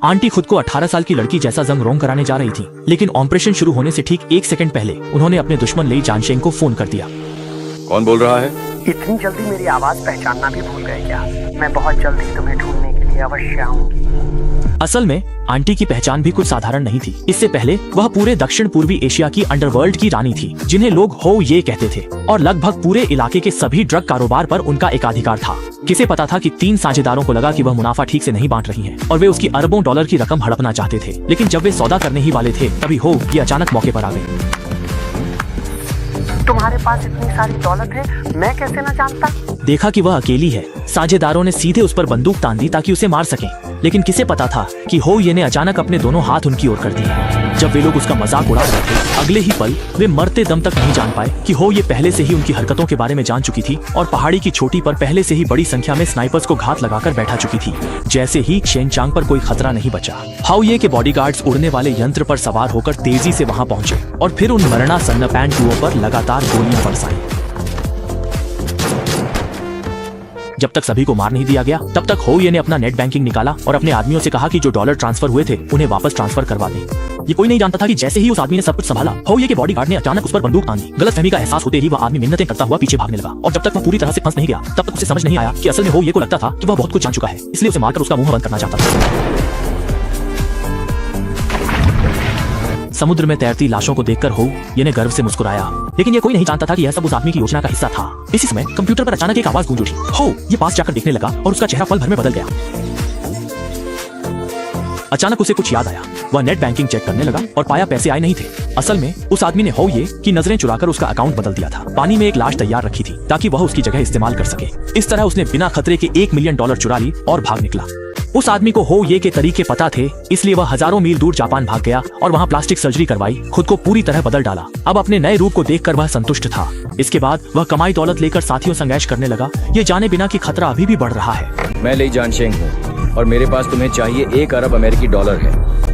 Aunty खुद को 18 साल की लड़की जैसा जंग रोंग कराने जा रही थी, लेकिन ऑपरेशन शुरू होने से ठीक 1 सेकंड पहले उन्होंने अपने दुश्मन ली जानशेंग को फोन कर दिया। कौन बोल रहा है? इतनी जल्दी मेरी आवाज पहचानना भी भूल गए क्या? मैं बहुत जल्दी तुम्हें ढूंढने के लिए अवश्य आऊंगी। असल में आंटी की पहचान भी कुछ साधारण नहीं थी। इससे पहले वह पूरे दक्षिण पूर्वी एशिया की अंडरवर्ल्ड की रानी थी, जिन्हें लोग हो ये कहते थे, और लगभग पूरे इलाके के सभी ड्रग कारोबार पर उनका एकाधिकार था। किसे पता था कि 3 साझेदारों को लगा कि वह मुनाफा ठीक से नहीं बांट रही हैं और वे उसकी अरबों डॉलर की रकम हड़पना चाहते थे। लेकिन जब वे सौदा करने ही वाले थे, तभी हो ये अचानक मौके पर आ गए। तुम्हारे पास इतनी सारी दौलत है, मैं कैसे न जानता? देखा कि वह अकेली है, साझेदारों ने सीधे उस पर बंदूक तान दी ताकि उसे मार सकें। लेकिन किसे पता था कि हो ये ने अचानक अपने दोनों हाथ उनकी ओर कर दिए। जब वे लोग उसका मजाक उड़ा रहे थे, अगले ही पल वे मरते दम तक नहीं जान पाए कि हो ये पहले से ही उनकी हरकतों के बारे में जान चुकी थी और पहाड़ी की चोटी पर पहले से ही बड़ी संख्या में स्नाइपर्स को घात लगाकर बैठा चुकी थी। जैसे ही शेनचांग पर कोई खतरा नहीं बचा, हाउ ये के बॉडीगार्ड्स उड़ने वाले यंत्र पर सवार होकर तेजी से वहां पहुंचे और फिर उन मरणासन्न पैंटुओं पर लगातार गोलियां बरसाई। जब तक सभी को मार नहीं दिया गया, तब तक हो ये ने अपना नेट बैंकिंग निकाला और अपने आदमियों से कहा कि जो डॉलर ट्रांसफर हुए थे उन्हें वापस ट्रांसफर करवा दें। ये कोई नहीं जानता था कि जैसे ही उस आदमी ने सब कुछ संभाला, हो ये के बॉडीगार्ड ने अचानक उस पर बंदूक तान दी। गलतफहमी का एहसास होते ही वह आदमी मिन्नतें करता हुआ पीछे भागने लगा और जब तक वह पूरी तरह से फंस नहीं गया, तब तक उसे समझ नहीं आया कि असल में हो ये को लगता था कि वह बहुत कुछ जान चुका है, इसलिए उसे मारकर उसका मुंह बंद करना चाहता था। समुद्र में तैरती लाशों को देखकर हो ये ने गर्व से मुस्कुराया, लेकिन यह कोई नहीं जानता था कि यह सब उस आदमी की योजना का हिस्सा था। इसी समय कंप्यूटर पर अचानक एक आवाज गूंज उठी। हो ये पास जाकर देखने लगा और उसका चेहरा पल भर में बदल गया। अचानक उसे कुछ याद आया। वह नेट बैंकिंग चेक करने लगा और पाया पैसे आए नहीं थे। असल में उस आदमी ने हो ये की नजरें चुराकर उसका अकाउंट बदल दिया था। पानी में एक लाश तैयार रखी थी ताकि वह उसकी जगह इस्तेमाल कर सके। इस तरह उसने बिना खतरे के $1 मिलियन चुरा ली और भाग निकला। उस आदमी को हो ये के तरीके पता थे, इसलिए वह हजारों मील दूर जापान भाग गया और वहां प्लास्टिक सर्जरी करवाई, खुद को पूरी तरह बदल डाला। अब अपने नए रूप को देखकर वह संतुष्ट था। इसके बाद वह कमाई दौलत लेकर साथियों संग ऐश करने लगा, ये जाने बिना कि खतरा अभी भी बढ़ रहा है। मैं ली जानशेंग हूँ और मेरे पास तुम्हें चाहिए $1 अरब है।